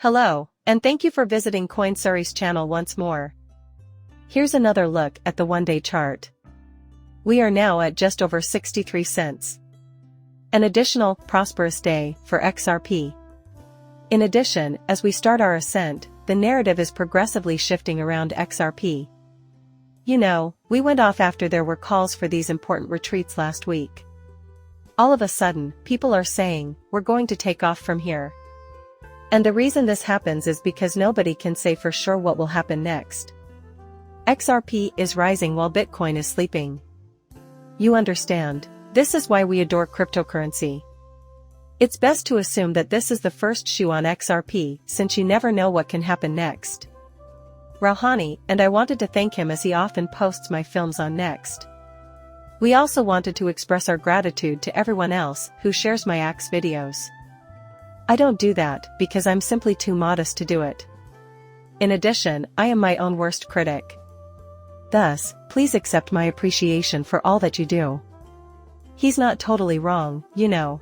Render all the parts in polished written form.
Hello, and thank you for visiting CoinSuri's channel once more. Here's another look at the one-day chart. We are now at just over 63 cents. An additional, prosperous day for XRP. In addition, as we start our ascent, the narrative is progressively shifting around XRP. You know, we went off after there were calls for these important retreats last week. All of a sudden, people are saying, we're going to take off from here. And the reason this happens is because nobody can say for sure what will happen next. XRP is rising while Bitcoin is sleeping. You understand, this is why we adore cryptocurrency. It's best to assume that this is the first shoe on XRP since you never know what can happen next. Rouhani, and I wanted to thank him as he often posts my films on Next. We also wanted to express our gratitude to everyone else who shares my Axe videos. I don't do that because I'm simply too modest to do it. In addition, I am my own worst critic. Thus, please accept my appreciation for all that you do. He's not totally wrong, you know.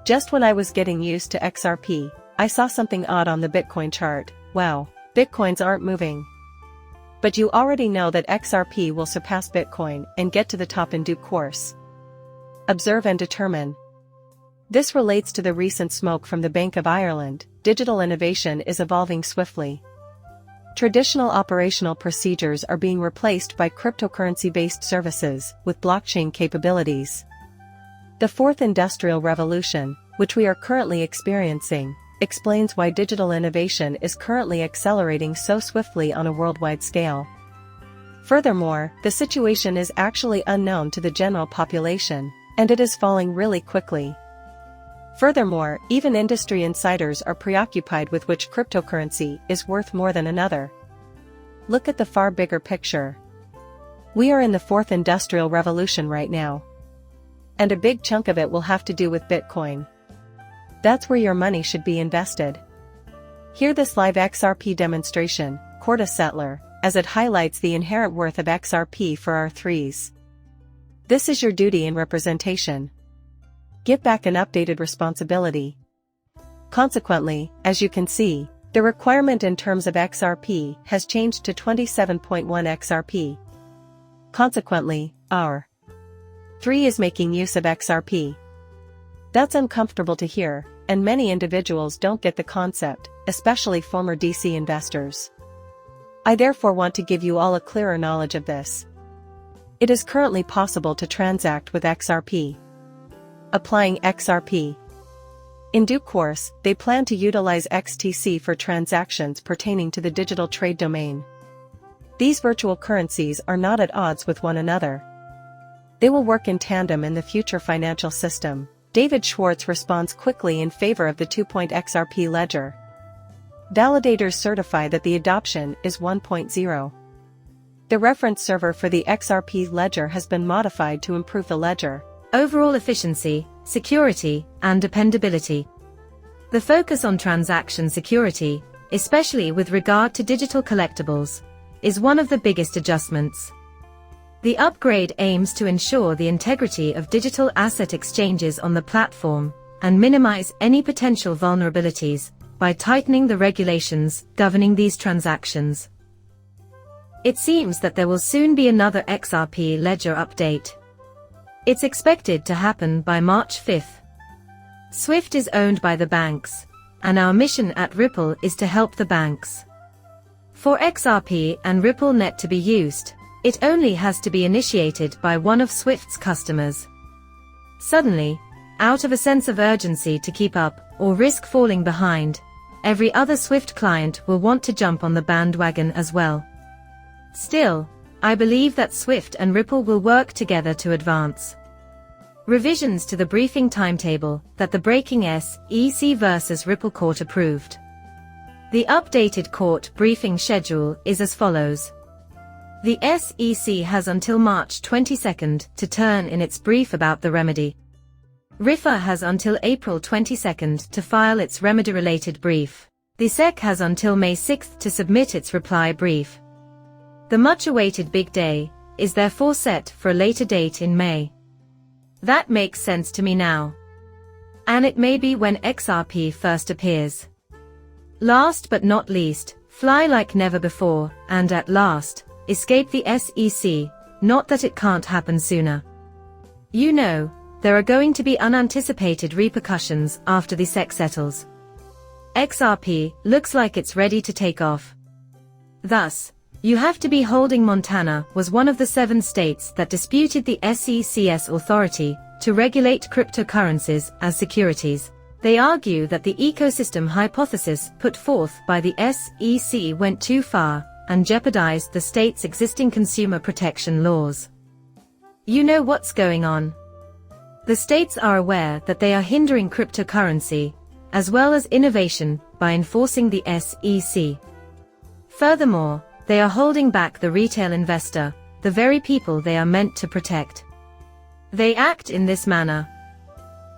Just when I was getting used to XRP, I saw something odd on the Bitcoin chart. Wow, Bitcoins aren't moving. But you already know that XRP will surpass Bitcoin and get to the top in due course. Observe and determine. This relates to the recent smoke from the Bank of Ireland. Digital innovation is evolving swiftly. Traditional operational procedures are being replaced by cryptocurrency-based services with blockchain capabilities. The fourth industrial revolution, which we are currently experiencing, explains why digital innovation is currently accelerating so swiftly on a worldwide scale. Furthermore, the situation is actually unknown to the general population, and it is falling really quickly. Furthermore, even industry insiders are preoccupied with which cryptocurrency is worth more than another. Look at the far bigger picture. We are in the fourth industrial revolution right now. And a big chunk of it will have to do with Bitcoin. That's where your money should be invested. Hear this live XRP demonstration, Corda Settler, as it highlights the inherent worth of XRP for our threes. This is your duty and representation. Give back an updated responsibility. Consequently, as you can see, the requirement in terms of XRP has changed to 27.1 XRP. Consequently, our 3 is making use of XRP. That's uncomfortable to hear, and many individuals don't get the concept, especially former DC investors. I therefore want to give you all a clearer knowledge of this. It is currently possible to transact with XRP. Applying XRP. In due course, they plan to utilize XTC for transactions pertaining to the digital trade domain. These virtual currencies are not at odds with one another. They will work in tandem in the future financial system. David Schwartz responds quickly in favor of the 2.XRP ledger. Validators certify that the adoption is 1.0. The reference server for the XRP ledger has been modified to improve the ledger overall efficiency, security, and dependability. The focus on transaction security, especially with regard to digital collectibles, is one of the biggest adjustments. The upgrade aims to ensure the integrity of digital asset exchanges on the platform and minimize any potential vulnerabilities by tightening the regulations governing these transactions. It seems that there will soon be another XRP ledger update. It's expected to happen by March 5th. SWIFT is owned by the banks, and our mission at Ripple is to help the banks. For XRP and RippleNet to be used, it only has to be initiated by one of SWIFT's customers. Suddenly, out of a sense of urgency to keep up or risk falling behind, every other SWIFT client will want to jump on the bandwagon as well. Still, I believe that SWIFT and Ripple will work together to advance. Revisions to the briefing timetable that the breaking SEC versus Ripple court approved. The updated court briefing schedule is as follows. The SEC has until March 22nd to turn in its brief about the remedy. RIFA has until April 22nd to file its remedy-related brief. The SEC has until May 6th to submit its reply brief. The much-awaited big day is therefore set for a later date in May. That makes sense to me now. And it may be when XRP first appears. Last but not least, fly like never before, and at last, escape the SEC, not that it can't happen sooner. You know, there are going to be unanticipated repercussions after the SEC settles. XRP looks like it's ready to take off. Thus, you have to be holding. Montana was one of the 7 states that disputed the SEC's authority to regulate cryptocurrencies as securities. They argue that the ecosystem hypothesis put forth by the SEC went too far and jeopardized the state's existing consumer protection laws. You know what's going on. The states are aware that they are hindering cryptocurrency, as well as innovation, by enforcing the SEC. Furthermore, they are holding back the retail investor, the very people they are meant to protect. They act in this manner.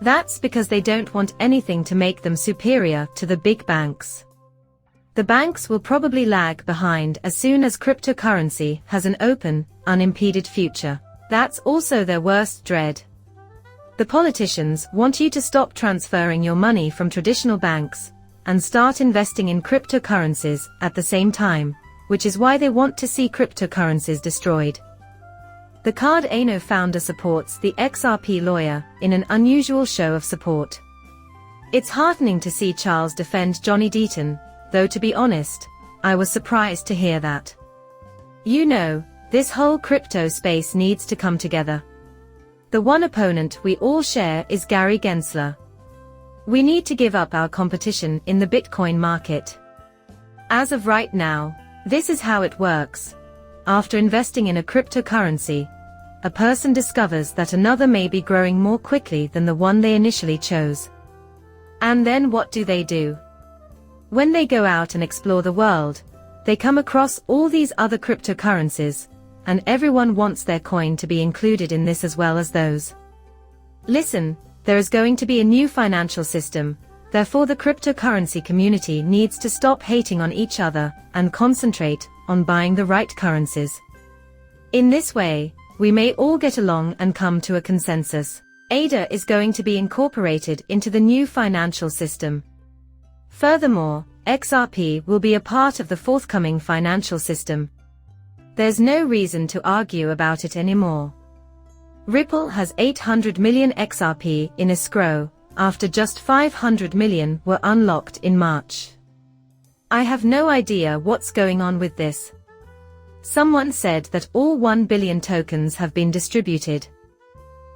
That's because they don't want anything to make them superior to the big banks. The banks will probably lag behind as soon as cryptocurrency has an open, unimpeded future. That's also their worst dread. The politicians want you to stop transferring your money from traditional banks and start investing in cryptocurrencies at the same time, which is why they want to see cryptocurrencies destroyed. The Cardano founder supports the XRP lawyer in an unusual show of support. It's heartening to see Charles defend Johnny Deaton, though to be honest, I was surprised to hear that. You know, this whole crypto space needs to come together. The one opponent we all share is Gary Gensler. We need to give up our competition in the Bitcoin market. As of right now, this is how it works. After investing in a cryptocurrency, a person discovers that another may be growing more quickly than the one they initially chose. And then what do? When they go out and explore the world, they come across all these other cryptocurrencies, and everyone wants their coin to be included in this as well as those. Listen, there is going to be a new financial system, therefore the cryptocurrency community needs to stop hating on each other and concentrate on buying the right currencies. In this way, we may all get along and come to a consensus. ADA is going to be incorporated into the new financial system. Furthermore, XRP will be a part of the forthcoming financial system. There's no reason to argue about it anymore. Ripple has 800 million XRP in escrow, after just 500 million were unlocked in March. I have no idea what's going on with this. Someone said that all 1 billion tokens have been distributed.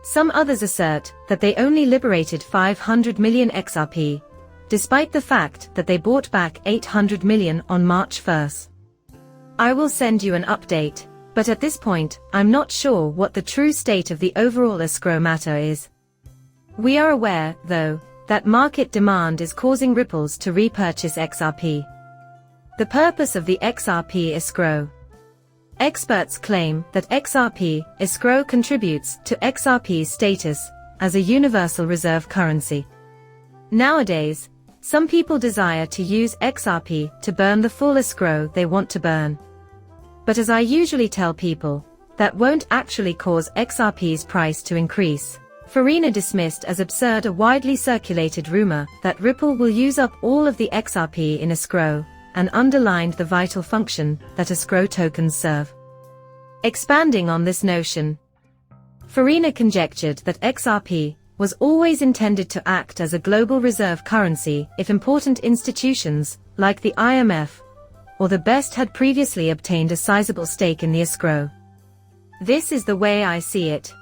Some others assert that they only liberated 500 million XRP, despite the fact that they bought back 800 million on March 1st. I will send you an update, but at this point, I'm not sure what the true state of the overall escrow matter is. We are aware, though, that market demand is causing Ripples to repurchase XRP. The purpose of the XRP escrow. Experts claim that XRP escrow contributes to XRP's status as a universal reserve currency. Nowadays, some people desire to use XRP to burn the full escrow they want to burn. But as I usually tell people, that won't actually cause XRP's price to increase. Farina dismissed as absurd a widely circulated rumor that Ripple will use up all of the XRP in escrow, and underlined the vital function that escrow tokens serve. Expanding on this notion, Farina conjectured that XRP was always intended to act as a global reserve currency if important institutions, like the IMF, or the BEST had previously obtained a sizable stake in the escrow. This is the way I see it.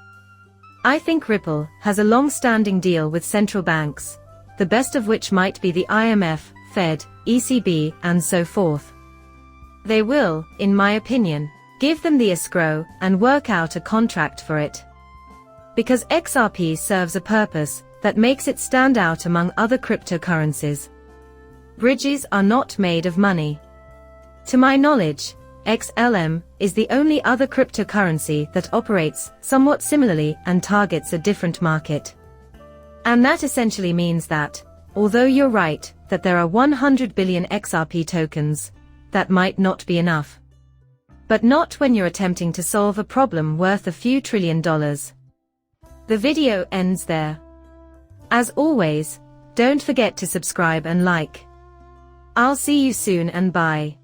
I think Ripple has a long-standing deal with central banks, the best of which might be the IMF, Fed, ECB, and so forth. They will, in my opinion, give them the escrow and work out a contract for it. Because XRP serves a purpose that makes it stand out among other cryptocurrencies. Bridges are not made of money. To my knowledge, XLM is the only other cryptocurrency that operates somewhat similarly and targets a different market. And that essentially means that, although you're right that there are 100 billion XRP tokens, that might not be enough. But not when you're attempting to solve a problem worth a few $1 trillion. The video ends there. As always, don't forget to subscribe and like. I'll see you soon and bye.